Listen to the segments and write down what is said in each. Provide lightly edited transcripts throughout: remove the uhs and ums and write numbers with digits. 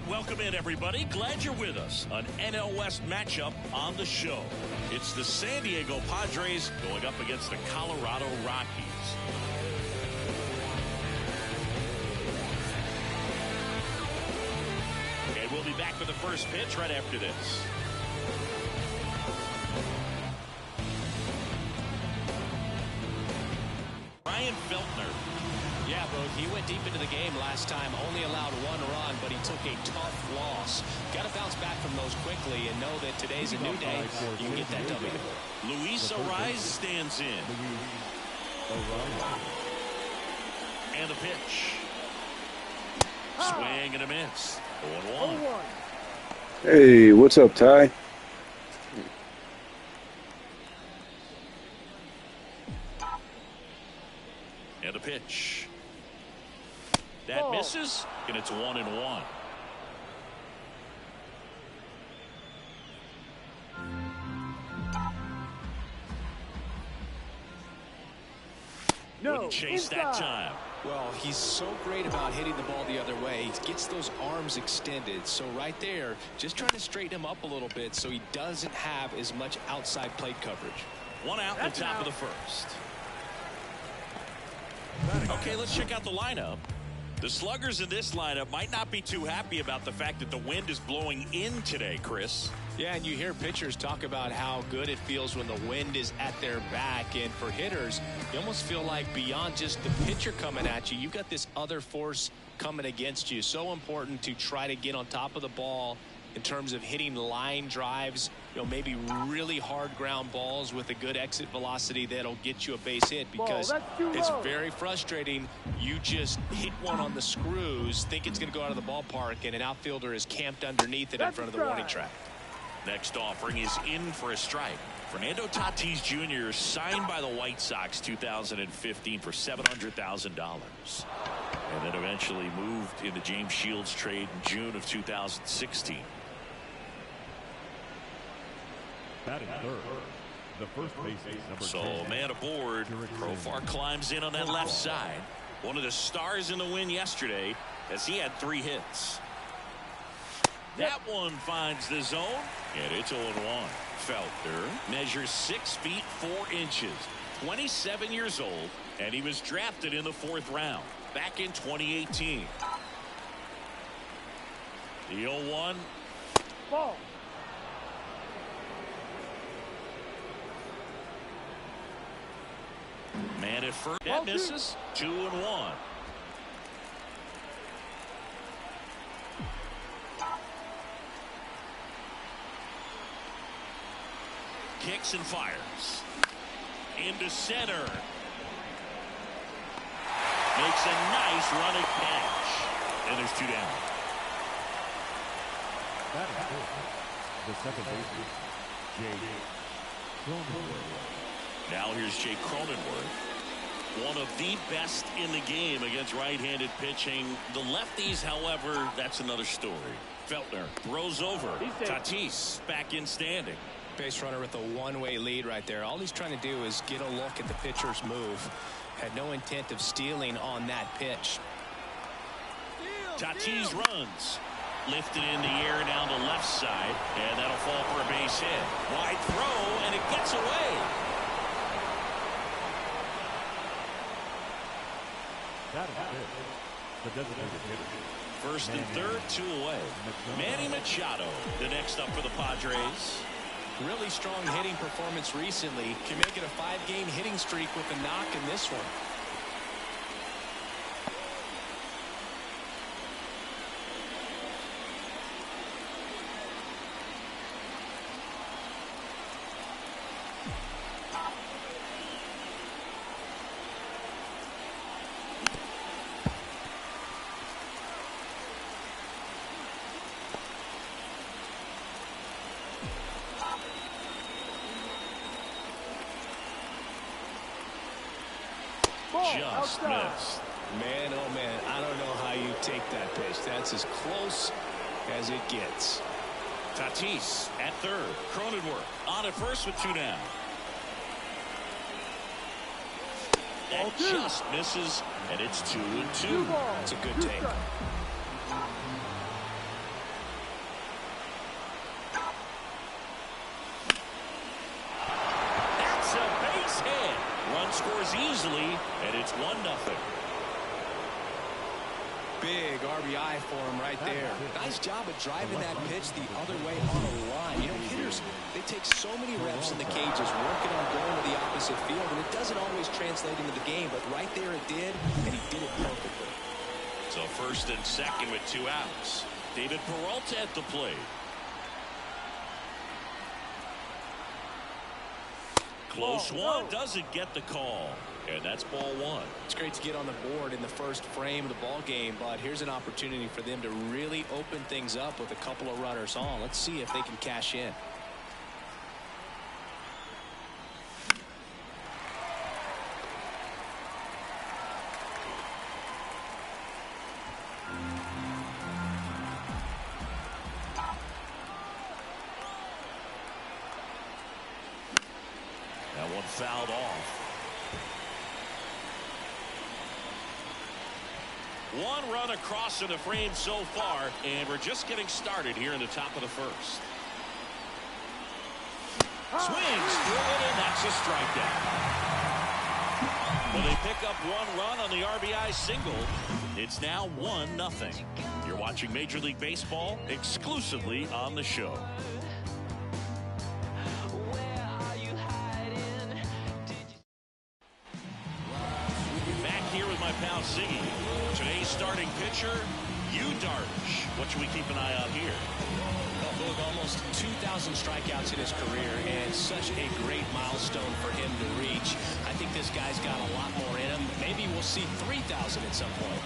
And welcome in, everybody. Glad you're with us. An NL West matchup on the show. It's the San Diego Padres going up against the Colorado Rockies. And we'll be back with the first pitch right after this. Ryan Feltner. Yeah, bro, he went deep into the game last time, only allowed one run, but he took a tough loss. Got to bounce back from those quickly and know that today's a new day. You can get that W. Luis Ariz stands in. And the pitch. Swing and a miss. 0-1. Hey, what's up, Ty? And a pitch. That misses, and it's 1-1. No, wouldn't chase that time. Well, he's so great about hitting the ball the other way. He gets those arms extended. So right there, just trying to straighten him up a little bit so he doesn't have as much outside plate coverage. One out in the top of the first. Okay, let's check out the lineup. The sluggers in this lineup might not be too happy about the fact that the wind is blowing in today, Chris. Yeah, and you hear pitchers talk about how good it feels when the wind is at their back. And for hitters, you almost feel like beyond just the pitcher coming at you, you got this other force coming against you. So important to try to get on top of the ball in terms of hitting line drives, maybe really hard ground balls with a good exit velocity that'll get you a base hit, because it's very frustrating. You just hit one on the screws, think it's going to go out of the ballpark, and an outfielder is camped underneath it in front of the warning track. Next offering is in for a strike. Fernando Tatis Jr. signed by the White Sox 2015 for $700,000. And then eventually moved in the James Shields trade in June of 2016. Batting third, the first baseman, number 10. So man aboard. Profar climbs in on that left side. One of the stars in the win yesterday, as he had 3 hits. That one finds the zone, and it's 0-1. Feltner measures 6 feet 4 inches, 27 years old, and he was drafted in the 4th round back in 2018. The 0-1. Ball. Man at first. That misses. 2-1. Kicks and fires. Into center. Makes a nice running catch. And there's 2 down. Batting fourth, the second baseman, Jay Cronenworth. Now here's Jay Cronenworth. One of the best in the game against right-handed pitching. The lefties, however, that's another story. Feltner throws over. Tatis back in standing. Base runner with a one-way lead right there. All he's trying to do is get a look at the pitcher's move. Had no intent of stealing on that pitch. Tatis runs. Lifted in the air down the left side, and that'll fall for a base hit. Wide throw, and it gets away. Batting fifth, the designated hitter. First and third, 2 away. Manny Machado, the next up for the Padres. Really strong hitting performance recently. Can make it a 5-game hitting streak with a knock in this one. Just missed. Man, oh man, I don't know how you take that pitch. That's as close as it gets. Tatis at third. Cronenworth on at first with 2 down. That just misses, and it's 2-2. It's a good take. Run scores easily, and it's 1-0. Big RBI for him right there. Nice job of driving that pitch the other way on the line. You know, hitters, they take so many reps in the cages working on going to the opposite field, and it doesn't always translate into the game, but right there it did, and he did it perfectly. So first and second with 2 outs. David Peralta at the plate. Close one, doesn't get the call. And that's ball 1. It's great to get on the board in the first frame of the ball game, but here's an opportunity for them to really open things up with a couple of runners on. Let's see if they can cash in. That one fouled off. One run across in the frame so far, and we're just getting started here in the top of the first. Swings through it, and that's a strikeout. Well, they pick up 1 run on the RBI single. It's now 1-0. You're watching Major League Baseball exclusively on the show. Back here with my pal Siggy. Today's starting pitcher, Yu Darvish. What should we keep an eye on here? Well, almost 2,000 strikeouts in his career, and such a great milestone for him to reach. I think this guy's got a lot more in him. Maybe we'll see 3,000 at some point.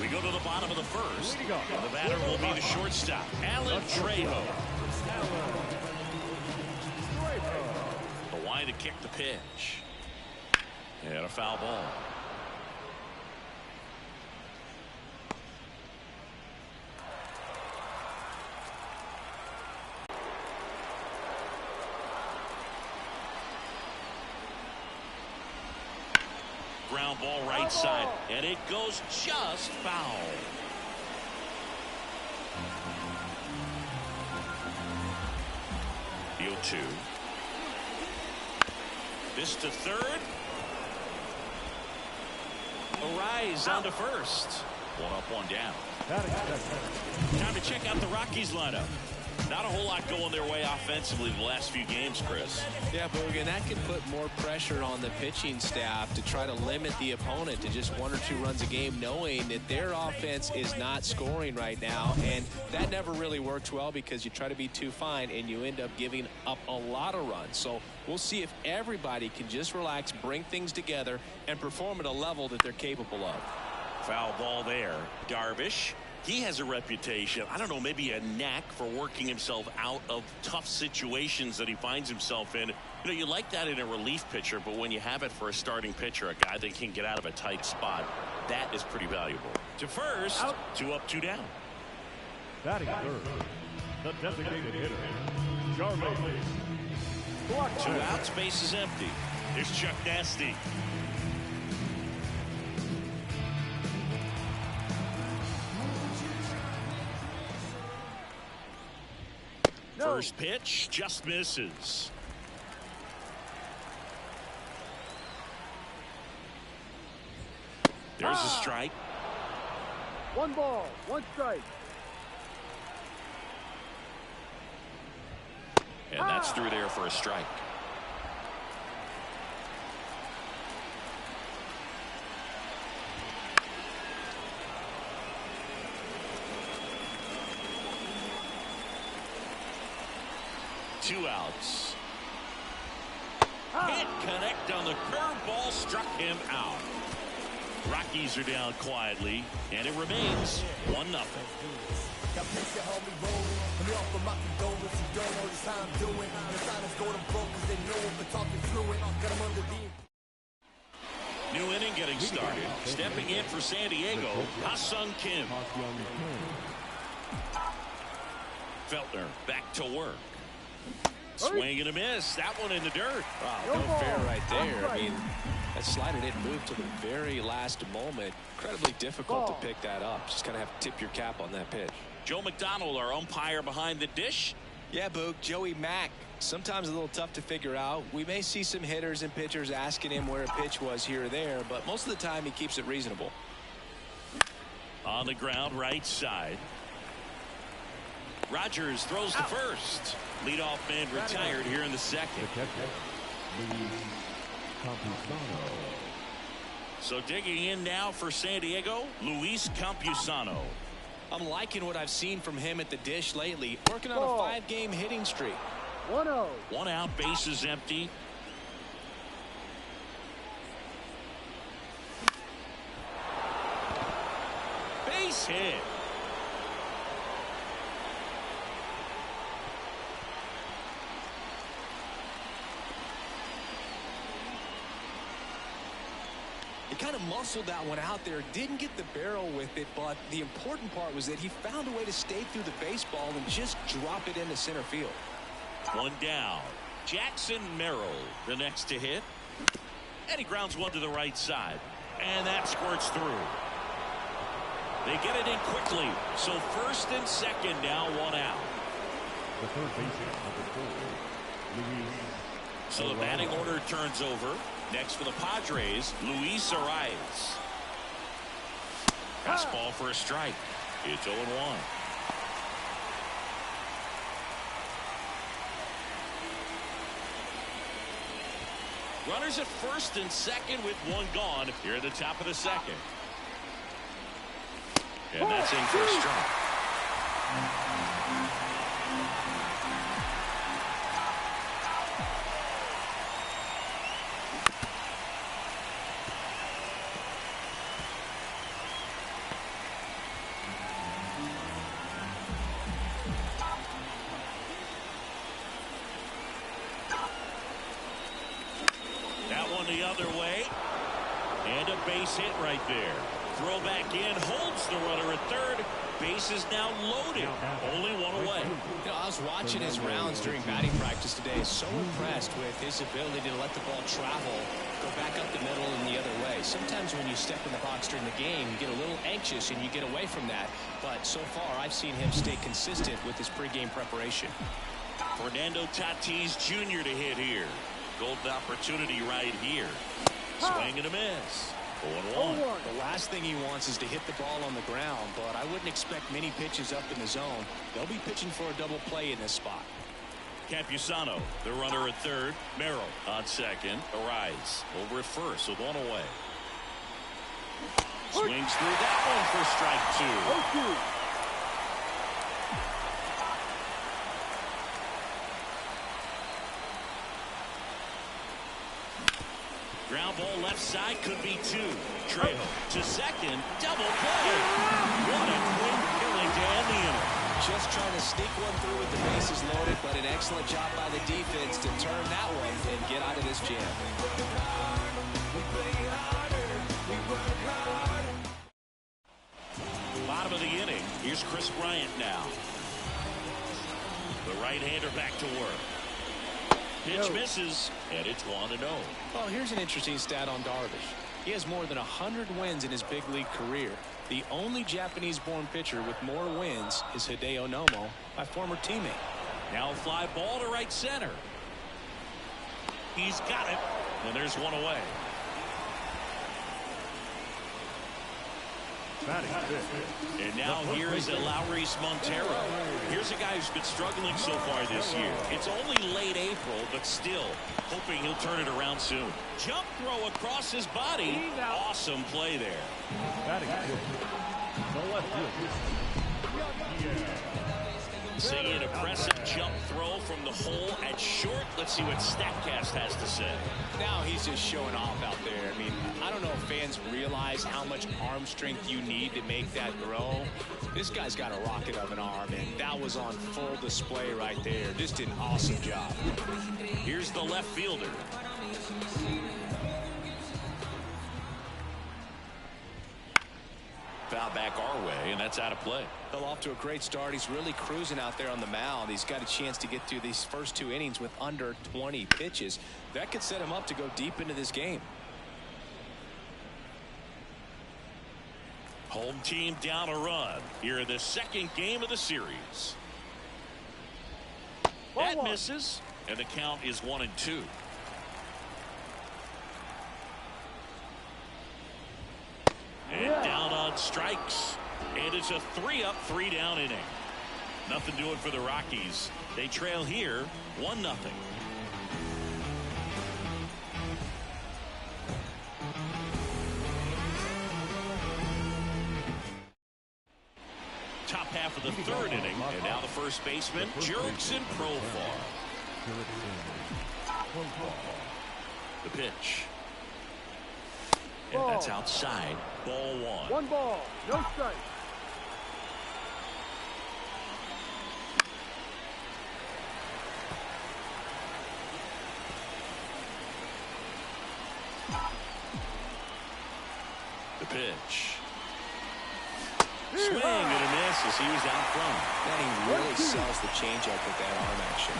We go to the bottom of the first. The batter will be the shortstop, Alan Trejo. The wide to kick the pitch. And a foul ball. Ground ball right side, and it goes just foul. The 0-2. This to third. A rise on to first. 1 up, 1 down. Time to check out the Rockies lineup. Not a whole lot going their way offensively the last few games, Chris. Yeah, Bogan, that can put more pressure on the pitching staff to try to limit the opponent to just 1 or 2 runs a game, knowing that their offense is not scoring right now. And that never really works well because you try to be too fine and you end up giving up a lot of runs. So we'll see if everybody can just relax, bring things together, and perform at a level that they're capable of. Foul ball there. Darvish. He has a reputation, I don't know, maybe a knack for working himself out of tough situations that he finds himself in. You know, you like that in a relief pitcher, but when you have it for a starting pitcher, a guy that can get out of a tight spot, that is pretty valuable. To first, out. 2 up, 2 down. Batting third, the designated hitter, Jarvis. 2 outs, base is empty. Here's Chuck Nasty. First pitch just misses. There's a strike. 1 ball, 1 strike. And that's through there for a strike. Two outs. Can't connect on the curveball, struck him out. Rockies are down quietly, and it remains 1-0. New inning getting started. Stepping in for San Diego, Ha-Sung Kim. Feltner back to work. Swing and a miss. That one in the dirt. Wow, no fair right there. I mean, that slider didn't move to the very last moment. Incredibly difficult to pick that up. Just kind of have to tip your cap on that pitch. Joe McDonald, our umpire behind the dish. Yeah, Boog, Joey Mack, sometimes a little tough to figure out. We may see some hitters and pitchers asking him where a pitch was here or there, but most of the time he keeps it reasonable. On the ground, right side. Rogers throws to first. Leadoff man retired here in the second. So digging in now for San Diego, Luis Campusano. I'm liking what I've seen from him at the dish lately, working on a 5-game hitting streak. 1-0. One out, bases empty. Base hit. He kind of muscled that one out there, didn't get the barrel with it, but the important part was that he found a way to stay through the baseball and just drop it into center field. One down. Jackson Merrill, the next to hit. And he grounds one to the right side. And that squirts through. They get it in quickly. So first and second now, one out. The third baseman, number 4, Luis. So the batting order turns over. Next for the Padres, Luis Arias. Fastball for a strike. It's 0-1. Runners at first and second with one gone here at the top of the second. And that's in for a strike. The other way, and a base hit right there. Throw back in, holds the runner at third. Base is now loaded. Only one away. You know, I was watching his rounds during batting practice today. So impressed with his ability to let the ball travel, go back up the middle and the other way. Sometimes when you step in the box during the game, you get a little anxious and you get away from that. But so far, I've seen him stay consistent with his pregame preparation. Fernando Tatis Jr. to hit here. Golden opportunity right here. Swing and a miss. 0-1. The last thing he wants is to hit the ball on the ground, but I wouldn't expect many pitches up in the zone. They'll be pitching for a double play in this spot. Campusano, the runner at third. Merrill on second. Arias over at first with one away. Swings through that one for strike 2. Ground ball left side, could be 2. Trejo to second, double play. What a quick killing to end the inning. Just trying to sneak one through with the bases loaded, but an excellent job by the defense to turn that one and get out of this jam. Bottom of the inning. Here's Chris Bryant now. The right-hander back to work. Pitch misses, and it's 1-0. Well, here's an interesting stat on Darvish. He has more than 100 wins in his big league career. The only Japanese-born pitcher with more wins is Hideo Nomo, my former teammate. Now a fly ball to right center. He's got it, and there's one away. And now here's Eleuris Montero. Here's a guy who's been struggling so far this year. It's only late April, but still hoping he'll turn it around soon. Jump throw across his body. Awesome play there. Seeing an impressive jump throw from the hole at short. Let's see what StatCast has to say. Now he's just showing off out there. I mean, I don't know if fans realize how much arm strength you need to make that throw. This guy's got a rocket of an arm, and that was on full display right there. Just an awesome job. Here's the left fielder. Foul back our way, and that's out of play. Well, off to a great start. He's really cruising out there on the mound. He's got a chance to get through these first 2 innings with under 20 pitches. That could set him up to go deep into this game. Home team down a run here in the second game of the series. That misses, and the count is 1-2. And down on strikes. And it's a 3-up, 3-down inning. Nothing doing for the Rockies. They trail here 1-0. Top half of the third inning, and now the first baseman, Jurickson Profar. The pitch. And that's outside. Ball 1. 1 ball, no strike. The pitch. Swing and a miss as he was out front. And he really sells the changeup with that arm action.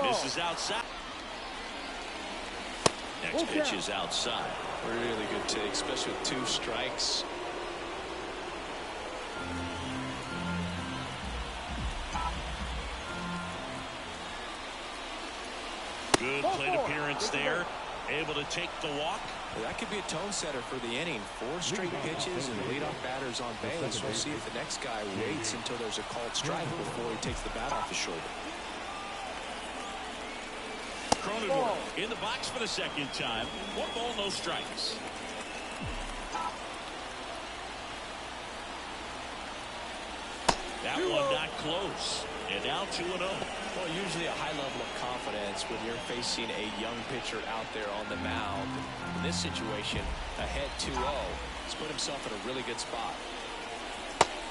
Misses outside. Next pitch is outside. Really good take, especially with 2 strikes. Good plate appearance there. Able to take the walk. Well, that could be a tone setter for the inning. 4 straight pitches and leadoff batters on base. We'll see if the next guy waits until there's a called strike before he takes the bat off his shoulder. Cronenworth in the box for the second time. 1 ball, no strikes. That one not close. And now 2-0. Well, usually a high level of confidence when you're facing a young pitcher out there on the mound. In this situation, ahead 2-0. He's put himself in a really good spot.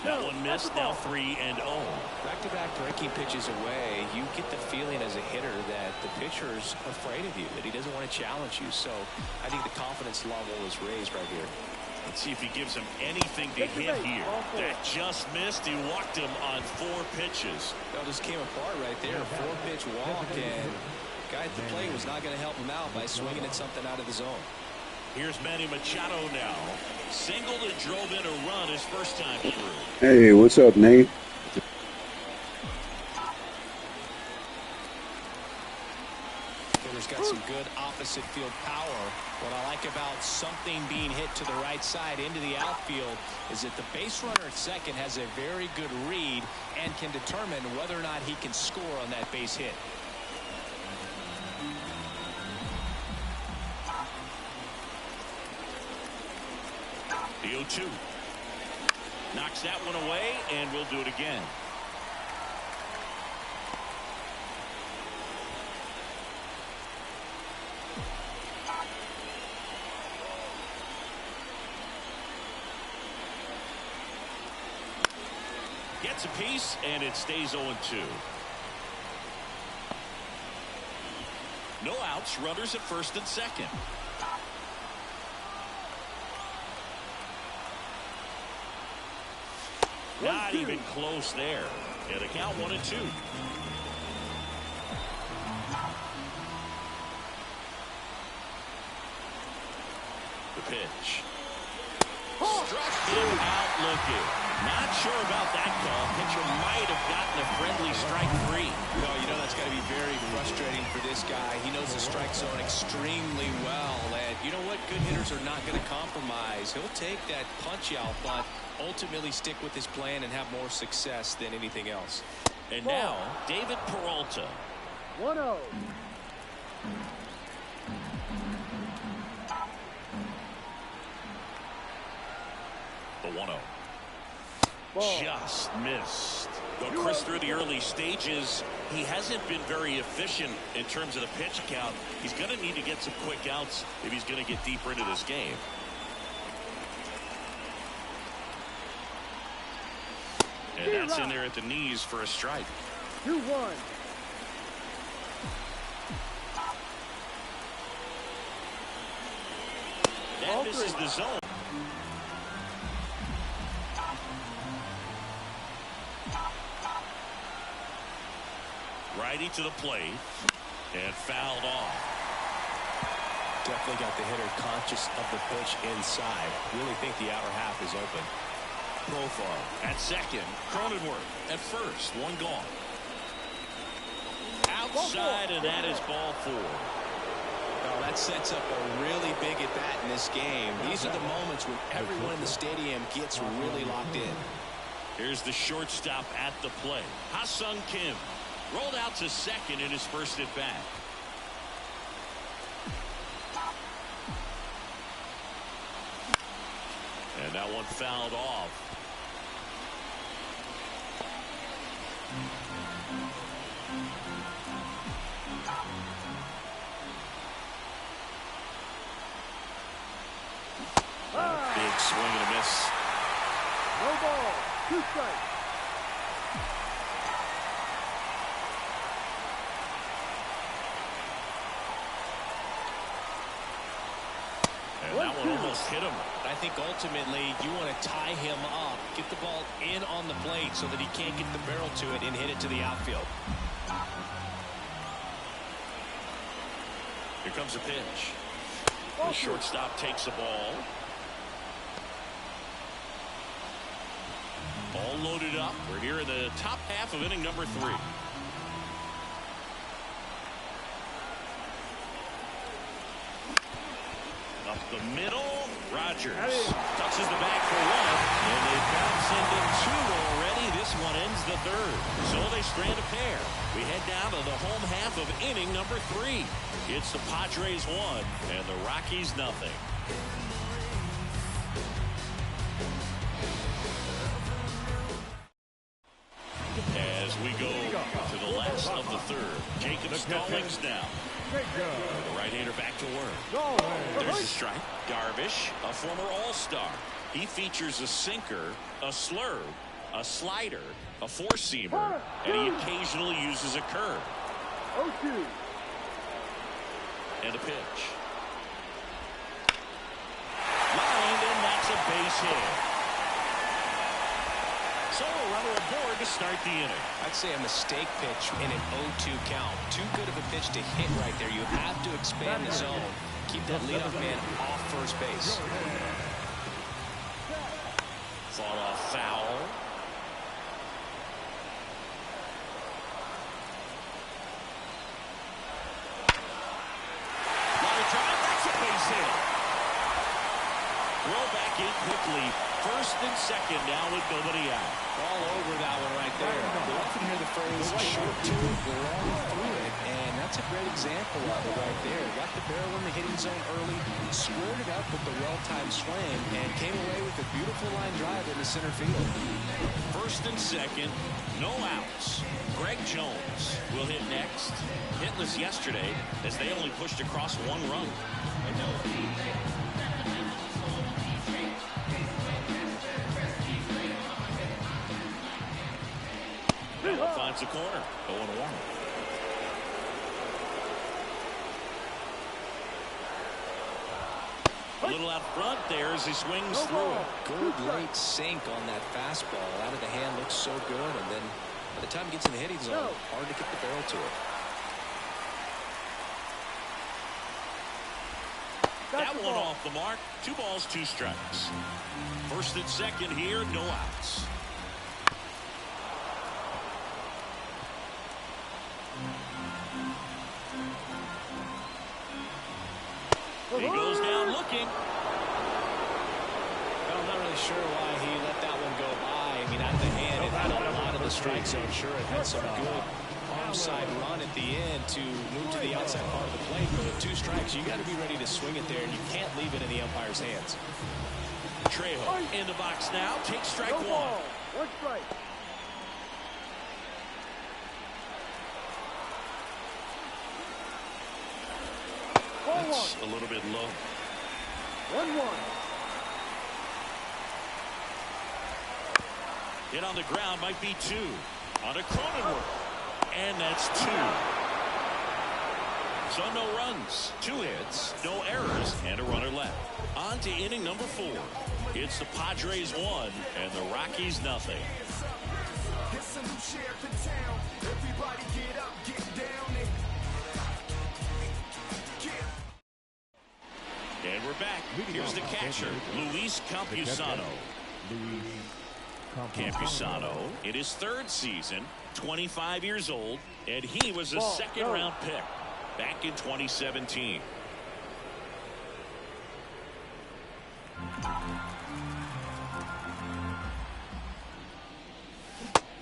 That one missed, now 3-0. Back-to-back breaking pitches away, you get the feeling as a hitter that the pitcher's afraid of you, that he doesn't want to challenge you. So I think the confidence level is raised right here. Let's see if he gives him anything to hit here. That just missed. He walked him on 4 pitches. That just came apart right there. 4-pitch walk, and the guy at the plate was not going to help him out by swinging at something out of the zone. Here's Manny Machado now. Singled and drove in a run his first time through. Hey, what's up, Nate? Hitter's got some good opposite field power. What I like about something being hit to the right side into the outfield is that the base runner at second has a very good read and can determine whether or not he can score on that base hit. The 0-2. Knocks that one away, and we'll do it again. Gets a piece, and it stays 0-2. No outs, runners at first and second. Not even close there. And the count 1-2. The pitch. Struck him out looking. Not sure about that call. Pitcher might have gotten a friendly strike 3. Well, you know that's got to be very frustrating for this guy. He knows the strike zone extremely well. And you know what? Good hitters are not going to compromise. He'll take that punch out, but ultimately stick with his plan and have more success than anything else. And now, David Peralta. 1-0. The 1-0. Just missed. Though Chris, through the early stages, he hasn't been very efficient in terms of the pitch count. He's going to need to get some quick outs if he's going to get deeper into this game. And that's in there at the knees for a strike. 2-1. That misses the zone. Righty to the plate and fouled off. Definitely got the hitter conscious of the pitch inside. Really think the outer half is open. Profar at second. Cronenworth at first. One gone. Outside, and that is ball 4. Well, that sets up a really big at bat in this game. These are the moments when everyone in the stadium gets really locked in. Here's the shortstop at the plate. Ha-Sung Kim rolled out to second in his first at bat. And that one fouled off. Big swing and a miss. No ball. 2 strikes. And that one almost hit him. I think ultimately you want to tie him up, get the ball in on the plate so that he can't get the barrel to it and hit it to the outfield. Here comes a pitch. The shortstop takes the ball. All loaded up. We're here in the top half of inning number 3. Up the middle. Rogers touches the bag for 1. And they bounce into 2 already. This one ends the 3rd. So they strand a pair. We head down to the home half of inning number 3. It's the Padres 1 and the Rockies nothing. As we go to the last of the 3rd. Jacob Stallings now. The right-hander back to work. There's a strike. Darvish, a former All-Star. He features a sinker, a slurve, a slider, a four-seamer, and he occasionally uses a curve. 0-2. And a pitch. Lined, and that's a base hit. So a runner aboard to start the inning. I'd say a mistake pitch in an 0-2 count. Too good of a pitch to hit right there. You have to expand the zone. Keep that leadoff man off first base. Fought off foul. Line drive, that's a base hit. Throw back in quickly. First and second now with nobody out. All over that one right there. You often hear the phrase short to it, long through it, and that's a great example of it right there. Got the barrel in the hitting zone early, squared it up with the well-timed swing, and came away with a beautiful line drive into center field. First and second, no outs. Greg Jones will hit next. Hitless yesterday as they only pushed across 1 run. Bell finds the corner. 0-1. A little out front there as he swings through it. Good late sink on that fastball. Out of the hand looks so good, and then by the time it gets in the hitting zone, hard to get the barrel to it. That one off the mark. 2 balls, 2 strikes. First and second here, no outs. He goes down looking. Well, I'm not really sure why he let that one go by. I mean, out of the hand, it had a lot of the strike zone. Sure, it had some good arm side run at the end to move to the outside part of the plate. But with 2 strikes, you got to be ready to swing it there, and you can't leave it in the umpire's hands. Trejo in the box now. Takes strike 1. 1 strike. That's a little bit low. 1-1. Hit on the ground might be 2. On a Cronenworth. And that's 2. So no runs, 2 hits, no errors, and a runner left. On to inning number 4. It's the Padres 1 and the Rockies nothing. And we're back. Here's the catcher, Luis Campusano. Campusano in his third season, 25 years old, and he was a second-round pick back in 2017.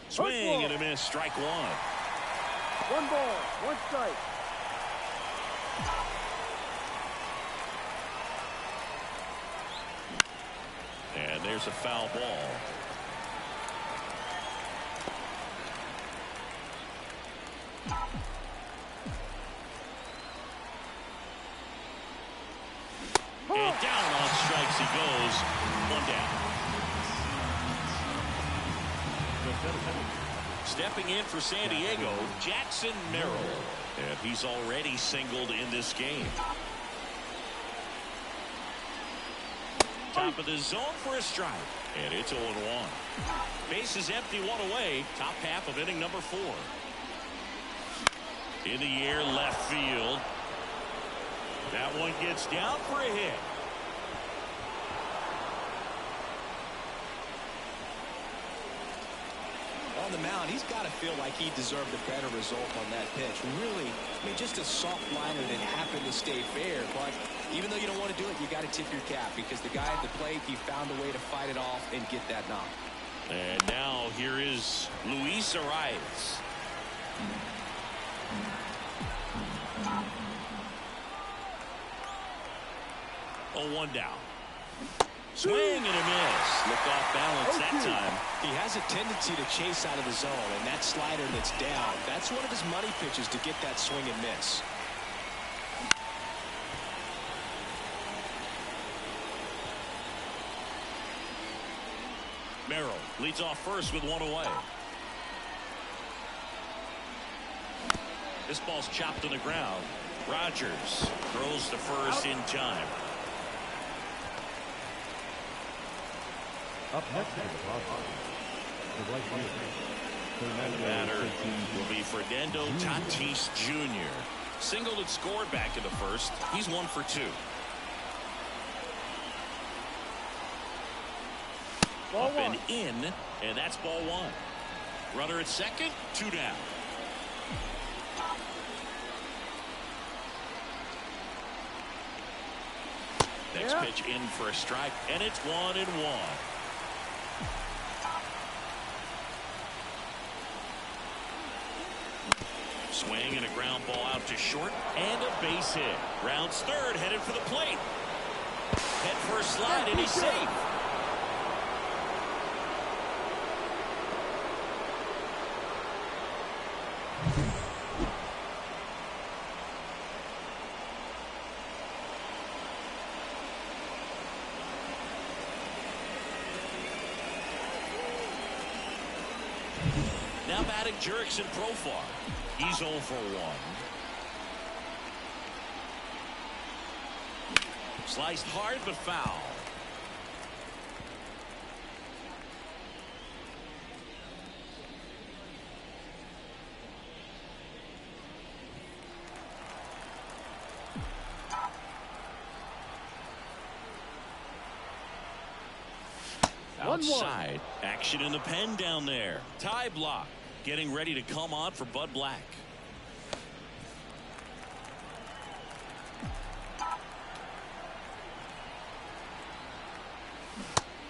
Swing and a miss, strike one. 1 ball, 1 strike. And there's a foul ball. And down on strikes he goes. 1 down. Stepping in for San Diego, Jackson Merrill. And he's already singled in this game. Top of the zone for a strike. And it's 0-1. Base is empty, 1 away. Top half of inning number 4. In the air, left field. That one gets down for a hit. On the mound, he's got to feel like he deserved a better result on that pitch. Really, I mean, just a soft liner that happened to stay fair. But even though you don't want to do it, you got to tip your cap because the guy at the plate, he found a way to fight it off and get that knock. And now here is Luis Arias. Oh, 1 down. Swing and a miss. Looked off balance that time. He has a tendency to chase out of the zone, and that slider that's down, that's one of his money pitches to get that swing and miss. Merrill leads off first with 1 away. This ball's chopped on the ground. Rogers throws to first in time. Up next is the right fielder. The batter will be Fernando Tatis Jr. Singled and scored back in the first. He's 1 for 2. Ball Up and 1. in, and that's ball 1. Runner at second, 2 down. Next pitch in for a strike, and it's 1-1. Swing and a ground ball out to short, and a base hit. Rounds third, headed for the plate. Head for a slide, and he's safe. Now batting Jurickson Profar. He's 0 for 1. Sliced hard but foul. Outside. Action in the pen down there. Tie block. Getting ready to come on for Bud Black.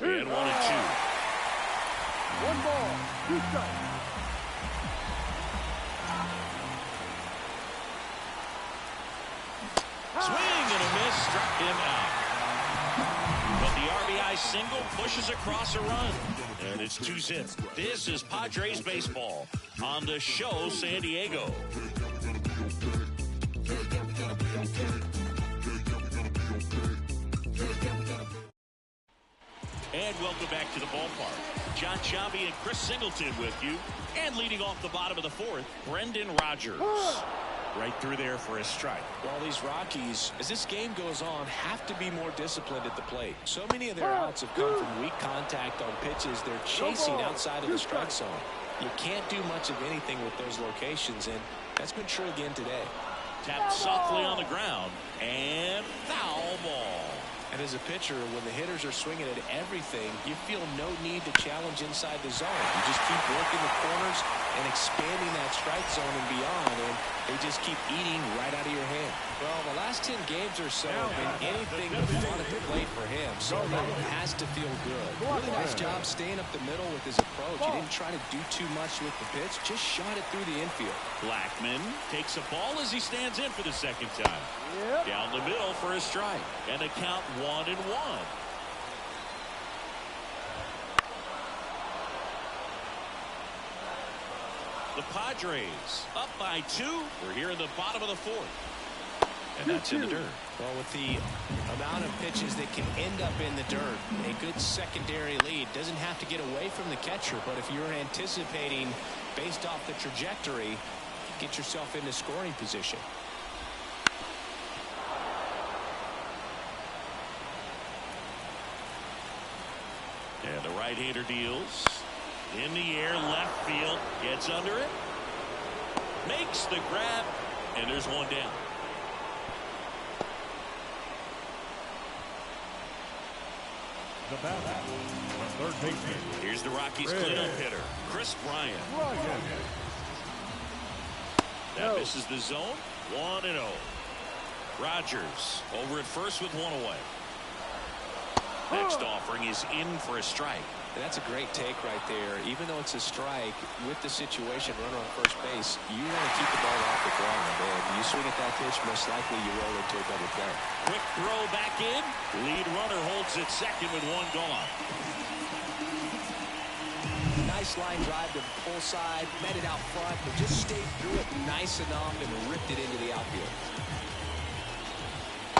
And 1-2. 1 ball, 2 strikes. Swing and a miss. Struck him out. But the RBI single pushes across a run. And it's 2-zip. This is Padres baseball on the show San Diego. And welcome back to the ballpark. John Chambi and Chris Singleton with you. And leading off the bottom of the 4th, Brendan Rodgers. Right through there for a strike. Well, these Rockies, as this game goes on, have to be more disciplined at the plate. So many of their outs have come from weak contact on pitches they're chasing outside of the strike zone. You can't do much of anything with those locations, and that's been true again today. Tapped softly on the ground, and foul ball. And as a pitcher, when the hitters are swinging at everything, you feel no need to challenge inside the zone. You just keep working the corners and expanding that strike zone and beyond, and they just keep eating right out of your hand. Well, the last 10 games or so have been anything but fun at the plate for him, so that has to feel good. Really nice job staying up the middle with his approach. He didn't try to do too much with the pitch, just shot it through the infield. Blackman takes a ball as he stands in for the second time. Down the middle for a strike. And a count 1-1. The Padres up by 2. We're here in the bottom of the 4th. And that's in the dirt. Well, with the amount of pitches that can end up in the dirt, a good secondary lead doesn't have to get away from the catcher, but if you're anticipating based off the trajectory, get yourself into scoring position. And the right-hander deals. In the air, left field. Gets under it. Makes the grab. And there's one down. The batter, the third baseman. Here's the Rockies cleanup hitter, Chris Bryant. That misses the zone. 1-0. Rogers over at first with one away. Next offering is in for a strike. And that's a great take right there. Even though it's a strike, with the situation, runner on first base, you want to keep the ball off the ground. And you swing at that pitch, most likely you roll into a double play. Quick throw back in. Lead runner holds at second with one gone. Nice line drive to the pull side, met it out front, but just stayed through it nice enough and ripped it into the outfield.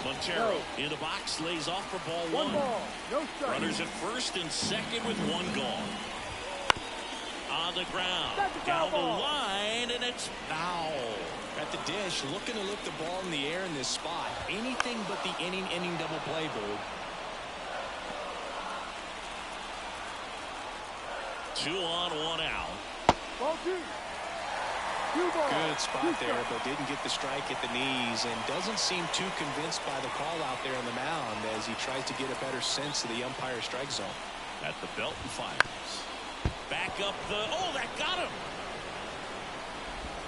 Montero in the box, lays off for ball 1. One ball, no strike. Runners at first and second with one gone. On the ground, down the line, and it's foul. At the dish, looking to lift the ball in the air in this spot. Anything but the inning double play, Bird. 2 on, 1 out. Ball 2. Good spot there, but didn't get the strike at the knees and doesn't seem too convinced by the call out there on the mound as he tries to get a better sense of the umpire strike zone. At the belt and fires. Back up the... Oh, that got him!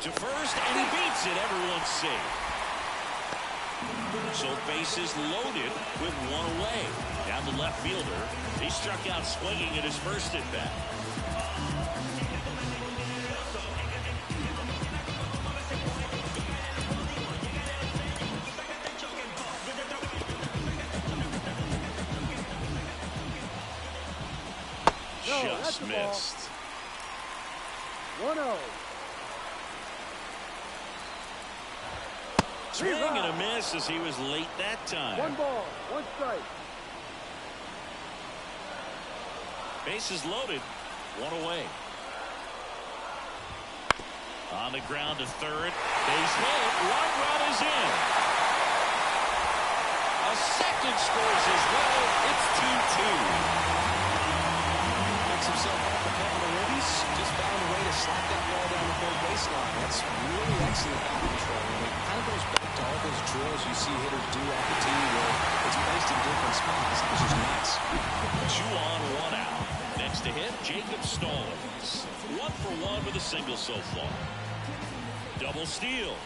To first, and he beats it. Everyone's safe. So bases loaded with one away. Down the left fielder. He struck out swinging at his first at bat. Just missed. 1-0. Swing and a miss as he was late that time. 1 ball, 1 strike. Bases loaded, 1 away. On the ground to third. Base hit. 1 run is in. A second scores as well. It's 2-2. Himself off a couple of ribbies, just found a way to slap that ball down the third baseline. That's really excellent bat control. And it kind of goes back to all those drills you see hitters do off the tee where it's placed in different spots. It's just nuts. 2 on, 1 out. Next to hit, Jacob Stallings. 1 for 1 with a single so far. Double steal.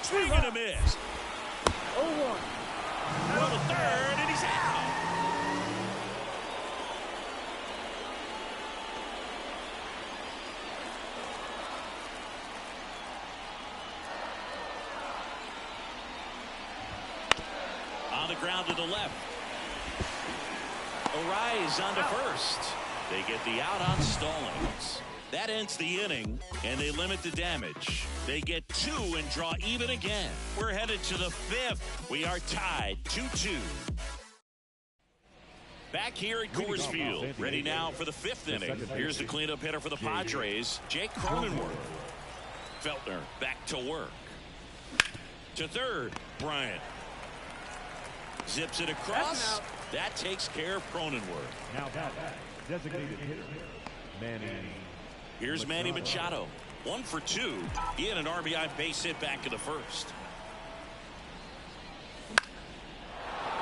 Swing and a miss. 0-1. Throw to third, and he's out. Ground to the left. Arise on to first. They get the out on Stallings. That ends the inning, and they limit the damage. They get 2 and draw even again. We're headed to the 5th. We are tied 2-2. Back here at Coors Field, ready now for the 5th inning. Here's the cleanup hitter for the Padres, Jake Cronenworth. Feltner back to work. To third, Bryant. Zips it across. That takes care of Cronenworth. Now back, designated hitter, Manny. Here's Manny Machado. 1 for 2. He had an RBI base hit back in the first.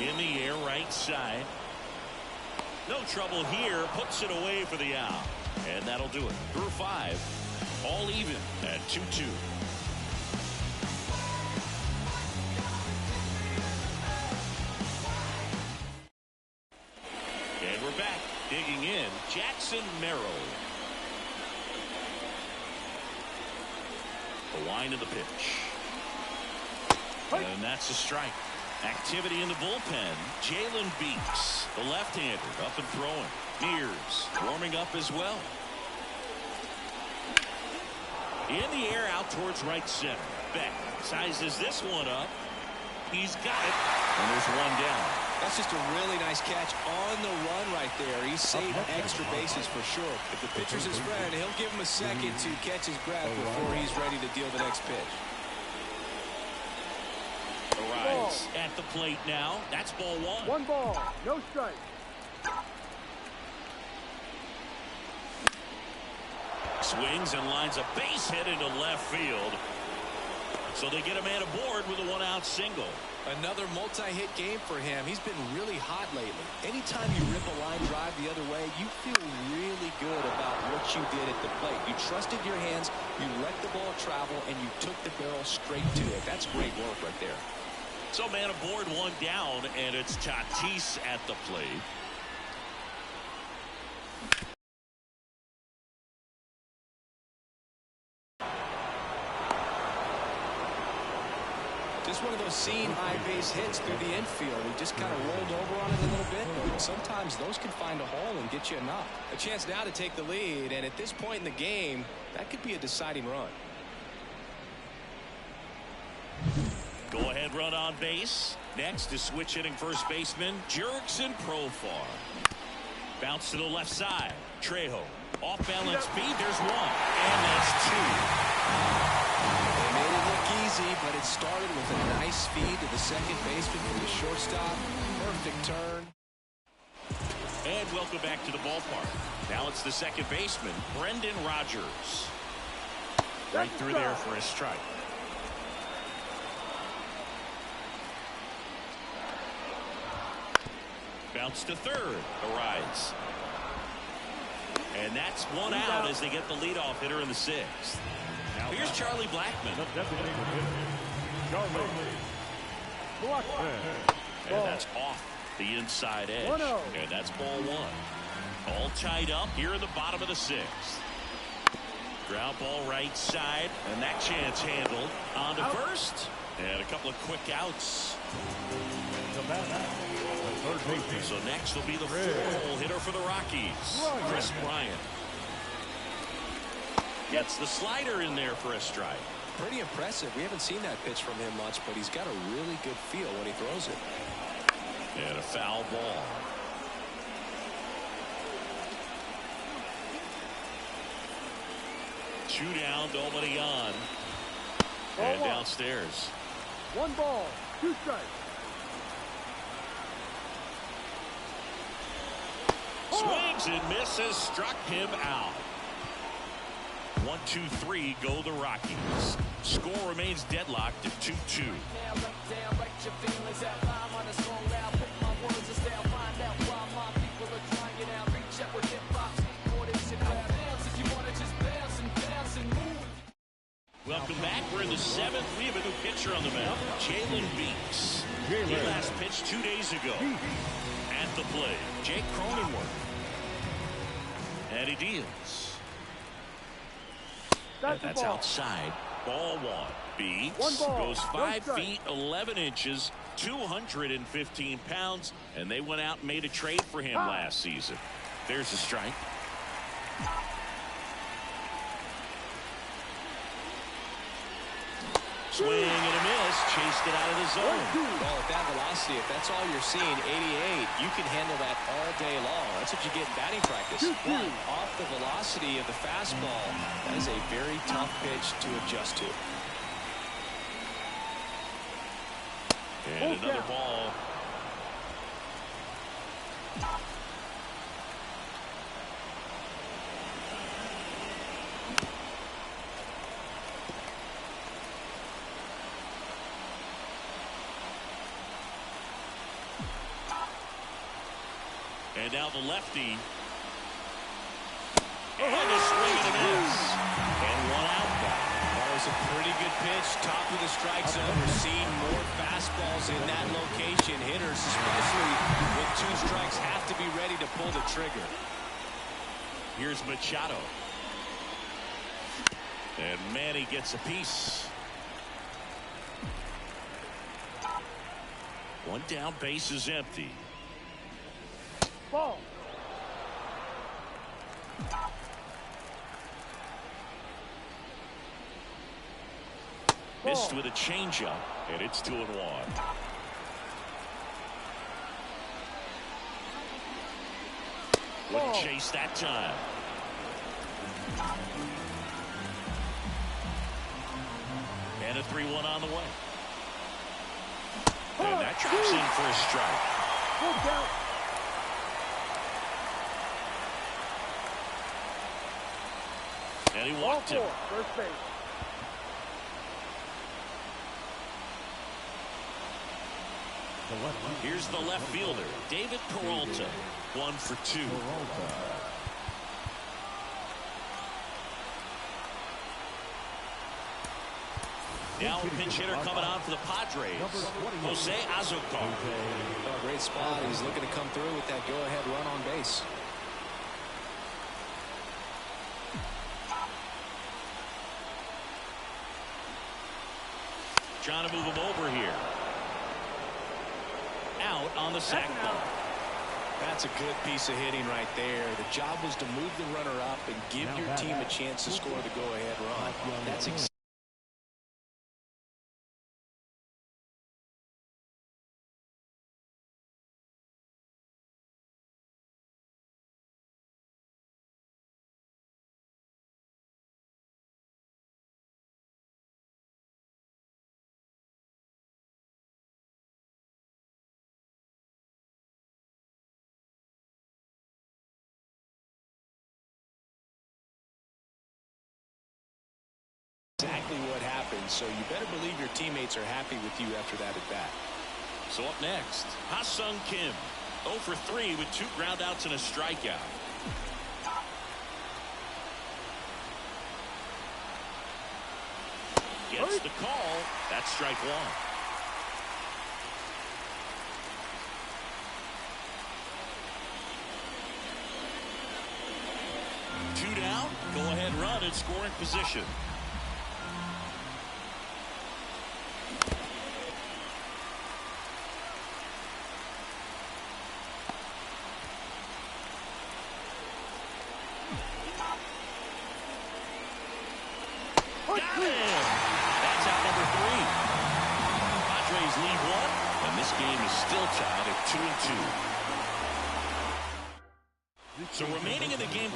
In the air, right side. No trouble here. Puts it away for the out. And that'll do it. Through 5. All even at 2-2. And we're back. Digging in, Jackson Merrill. The line of the pitch. And that's a strike. Activity in the bullpen. Jalen Beeks, the left-hander, up and throwing. Mears warming up as well. In the air, out towards right center. Beck sizes this one up. He's got it. And there's one down. That's just a really nice catch on the run right there. He saved extra bases for sure. If the pitcher's his friend, he'll give him a second to catch his breath before he's ready to deal the next pitch. Arrives at the plate now. That's ball 1. 1 ball, no strike. Swings and lines a base hit into left field. So they get a man aboard with a 1-out single. Another multi-hit game for him. He's been really hot lately. Anytime you rip a line drive the other way, you feel really good about what you did at the plate. You trusted your hands, you let the ball travel, and you took the barrel straight to it. That's great work right there. So man aboard, 1 down, and it's Tatis at the plate. Just one of those seam high base hits through the infield. He just kind of rolled over on it a little bit. But sometimes those can find a hole and get you a knock. A chance now to take the lead, and at this point in the game, that could be a deciding run. Go ahead run on base. Next is switch hitting first baseman Jurickson Profar. Bounce to the left side. Trejo off balance beat. There's 1, and that's 2. They made it look easy, but it started with a nice feed to the second baseman from the shortstop. Perfect turn. And welcome back to the ballpark. Now it's the second baseman, Brendan Rodgers. Right through there for a strike. Bounce to third. Arrives. And that's 1 out as they get the leadoff hitter in the 6th. Here's Charlie Blackmon. And that's off the inside edge. And that's ball 1. All tied up here in the bottom of the 6th. Ground ball right side. And that chance handled. On to first. And a couple of quick outs. So next will be the 4-hole hitter for the Rockies, Chris Bryant. Gets the slider in there for a strike. Pretty impressive. We haven't seen that pitch from him much, but he's got a really good feel when he throws it. And a foul ball. Two down, nobody on. And downstairs. 1 ball, 2 strikes. Swings and misses, struck him out. 1, 2, 3 go the Rockies. Score remains deadlocked at 2-2. Welcome back. We're in the 7th. We have a new pitcher on the mound, Jalen Beeks. He last pitched 2 days ago. At the plate, Jake Cronenworth. And he deals. That's outside. Ball 1. Beeks goes 5 feet 11 inches, 215 pounds, and they went out and made a trade for him last season. There's a strike. Swing and a miss. Chased it out of the zone. Well, at that velocity, if that's all you're seeing, 88, you can handle that all day long. That's what you get in batting practice. But off the velocity of the fastball, that is a very tough pitch to adjust to. And another ball. And now the lefty. And a swing and a miss. And one out now. That was a pretty good pitch. Top of the strike zone. We're seeing more fastballs in that location. Hitters, especially with 2 strikes, have to be ready to pull the trigger. Here's Machado. And Manny gets a piece. 1 down, base is empty. Ball. Missed with a changeup, and it's 2-1. Wouldn't chase that time. And a 3-1 on the way. And that drops in for a strike. Look out. And he walked him. First base. Here's the left fielder, David Peralta. 1 for 2. Now a pinch hitter coming on for the Padres, Jose Azocar. Oh, great spot. He's looking to come through with that go-ahead run on base. Trying to move him over here. Out on the sac ball. That's a good piece of hitting right there. The job was to move the runner up and give your team a chance to score the go-ahead run. That's exactly. Exactly what happened, so you better believe your teammates are happy with you after that at bat. So up next, Ha-Sung Kim, 0 for 3 with 2 groundouts and a strikeout. Gets the call. That's strike 1. Two down, go ahead run in scoring position. Got him. That's out number 3. Padres lead 1, and this game is still tied at 2-2. So remaining in the game.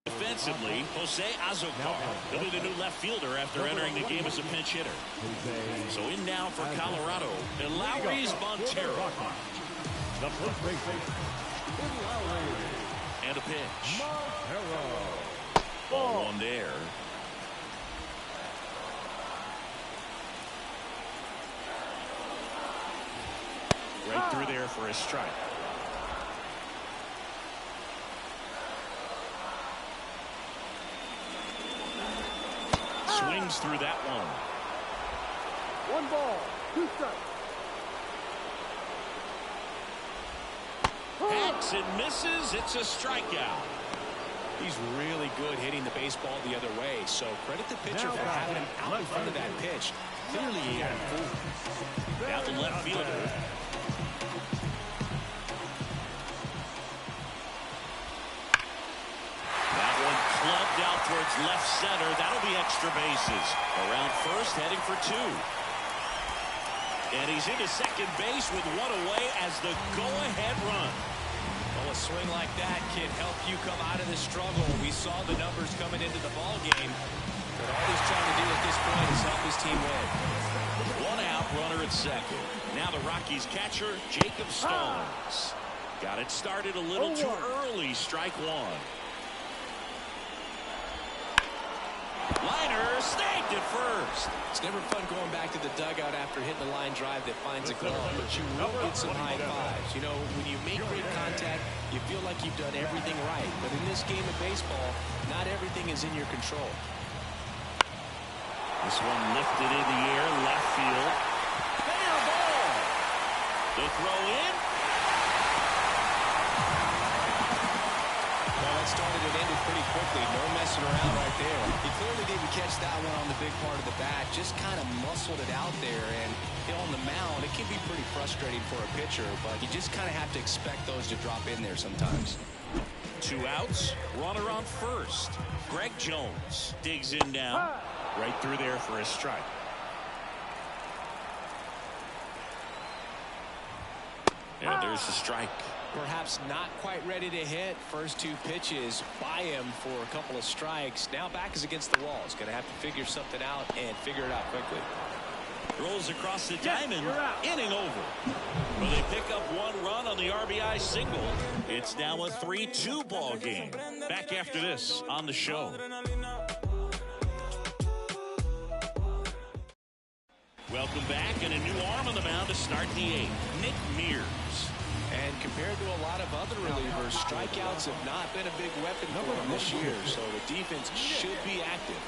Defensively, Jose Azocar. He'll be the new left fielder after entering the game as a pinch hitter. So in now for Colorado, and Lowry's Montero. The first baseman, And a pitch. Montero. Ball 1 there. Right through there for a strike. Swings through that one. 1 ball, 2 strikes. Hacks and misses. It's a strikeout. He's really good hitting the baseball the other way, so credit the pitcher for having him out in front of that pitch. Clearly he had him fooled. Now the left fielder. towards left center. That'll be extra bases. Around first, heading for 2. And he's into second base with 1 away as the go-ahead run. Well, a swing like that can help you come out of the struggle. We saw the numbers coming into the ball game. But all he's trying to do at this point is help his team win. 1 out, runner at second. Now the Rockies catcher, Jacob Stallings. Got it started a little too early, strike 1. Liner snagged at first. It's never fun going back to the dugout after hitting a line drive that finds a glove, but you will get some high fives. You know, when you make great contact, you feel like you've done everything right. But in this game of baseball, not everything is in your control. This one lifted in the air, left field. Fair ball. The throw in. Well, that started and ended pretty quickly. No messing around right there. He clearly didn't catch that one on the big part of the bat. Just kind of muscled it out there. And you know, on the mound, it can be pretty frustrating for a pitcher, but you just kind of have to expect those to drop in there sometimes. 2 outs, runner on first. Greg Jones digs in now. Right through there for a strike. And there's the strike. Perhaps not quite ready to hit. First 2 pitches by him for a couple of strikes. Now back is against the wall. He's going to have to figure something out and figure it out quickly. Rolls across the diamond. Inning over. Well, they pick up 1 run on the RBI single. It's now a 3-2 ball game. Back after this on the show. Welcome back, and a new arm on the mound to start the 8th. Nick Mears. And compared to a lot of other relievers, strikeouts have not been a big weapon for him this year, so the defense should be active.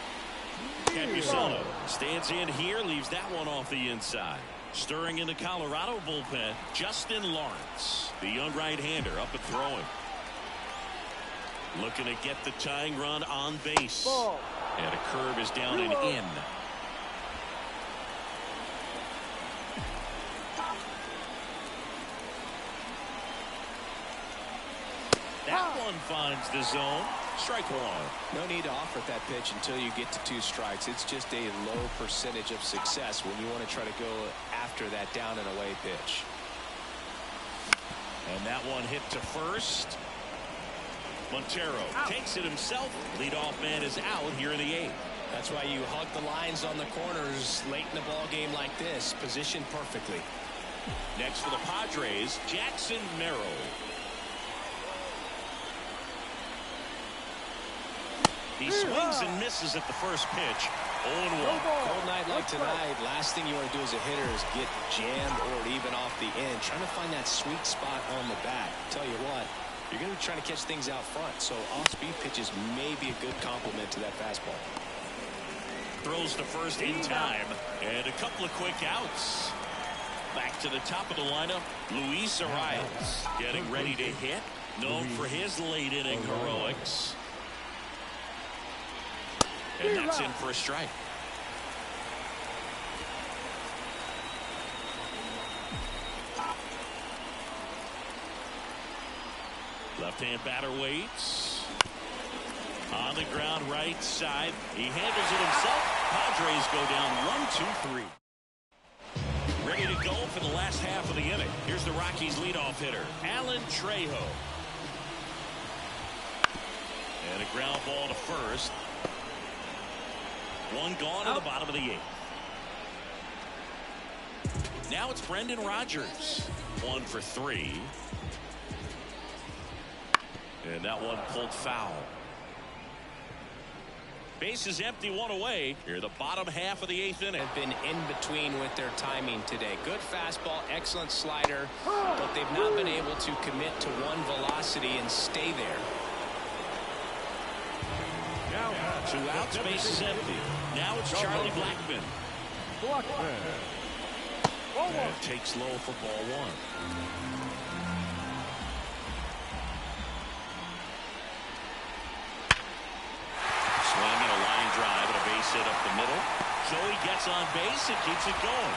Capusano stands in here, leaves that one off the inside. Stirring in the Colorado bullpen, Justin Lawrence, the young right-hander, up and throwing. Looking to get the tying run on base. And a curve is down and in. That one finds the zone. Strike 1. No need to offer that pitch until you get to 2 strikes. It's just a low percentage of success when you want to try to go after that down and away pitch. And that one hit to first. Montero takes it himself. Leadoff man is out here in the 8th. That's why you hug the lines on the corners late in the ball game like this. Positioned perfectly. Next for the Padres, Jackson Merrill. He swings and misses at the first pitch. 0-1. Cold night like tonight, last thing you want to do as a hitter is get jammed or even off the end. Trying to find that sweet spot on the bat. Tell you what, you're going to be trying to catch things out front, so off-speed pitches may be a good complement to that fastball. Throws to first in time, and a couple of quick outs. Back to the top of the lineup, Luis Arias getting ready to hit, known for his late inning heroics. And that's in for a strike. Left-hand batter waits. On the ground right side. He handles it himself. Padres go down 1-2-3. Ready to go for the last half of the inning. Here's the Rockies leadoff hitter, Alan Trejo. And a ground ball to first. One gone in the bottom of the 8th. Now it's Brendan Rodgers. 1 for 3. And that one pulled foul. Base is empty, 1 away. Here the bottom half of the 8th inning. Have been in between with their timing today. Good fastball, excellent slider, but they've not been able to commit to one velocity and stay there. 2 outs, base is empty. Now it's Charlie Blackmon. And takes low for ball 1. Swinging a line drive and a base hit up the middle. Joey gets on base and keeps it going.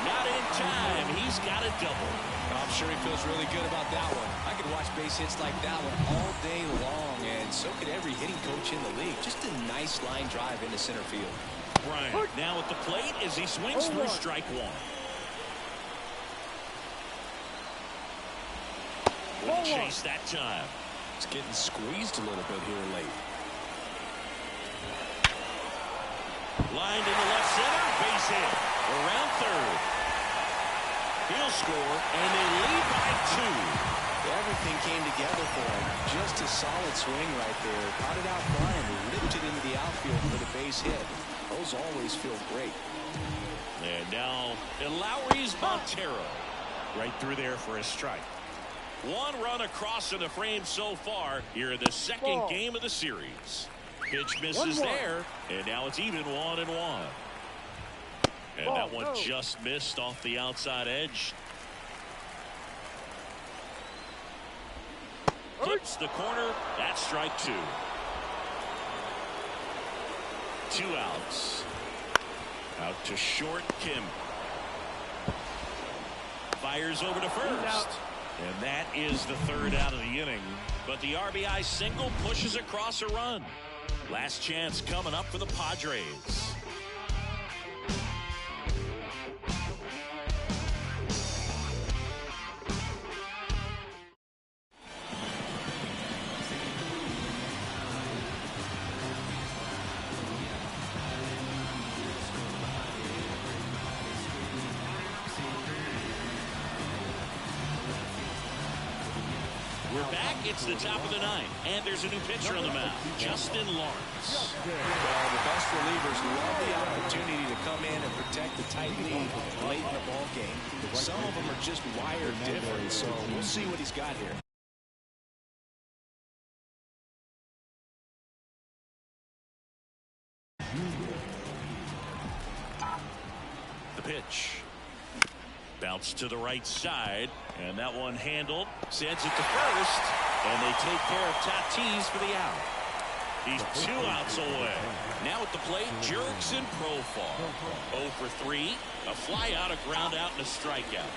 Not in time. He's got a double. I'm sure he feels really good about that one. I could watch base hits like that one all day long, and so could every hitting coach in the league. Just a nice line drive into center field. Bryant now at the plate as he swings through strike one. Wouldn't chase that time. It's getting squeezed a little bit here late. Lined into left center, base hit. Around third. He'll score, and they lead by 2. Everything came together for him. Just a solid swing right there. Caught it out front and ripped it into the outfield for the base hit. Those always feel great. And now, Lowry's Montero. Right through there for a strike. 1 run across in the frame so far here in the second game of the series. Pitch misses there, and now it's even 1-1. And that one just missed off the outside edge. Hits the corner. That's strike 2. 2 outs. Out to short, Kim. Fires over to first. And that is the 3rd out of the inning. But the RBI single pushes across a run. Last chance coming up for the Padres. We're back. It's the top of the 9th, and there's a new pitcher on the mound, Justin Lawrence. Well, the best relievers love the opportunity to come in and protect the tight lead late in the ball game. Some of them are just wired different, so we'll see what he's got here. The pitch. Bounce to the right side, and that one handled. Sends it to first, and they take care of Tatis for the out. He's 2 outs away. Now at the plate, Jerks and Profar. 0 for 3. A fly out, a ground out, and a strikeout.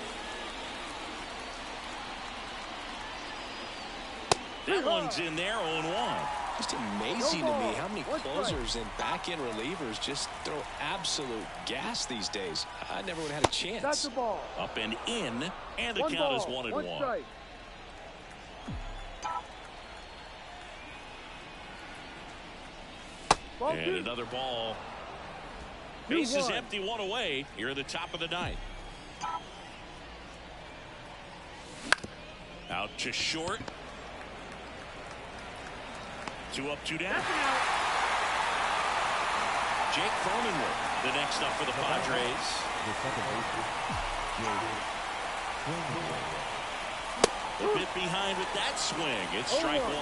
That one's in there, 0-1. Just amazing to me how many closers and back-end relievers just throw absolute gas these days. I never would have had a chance. That's the ball. Up and in, and the count is 1-1. And another ball. Base is empty, 1 away. Here at the top of the 9th. Out to short. 2 up, 2 down. Jake Cronenworth, the next up for the Padres. A bit behind with that swing. It's strike 1.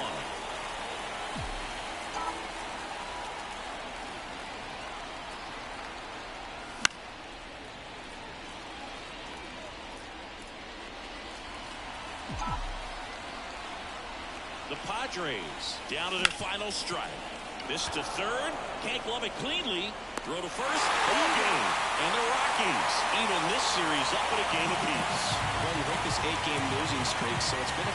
The Padres down to their final strike. This to third. Can't glove it cleanly. Throw to first. Ball game. And the Rockies even this series up at a game apiece. Well, you break this 8-game losing streak, so it's been a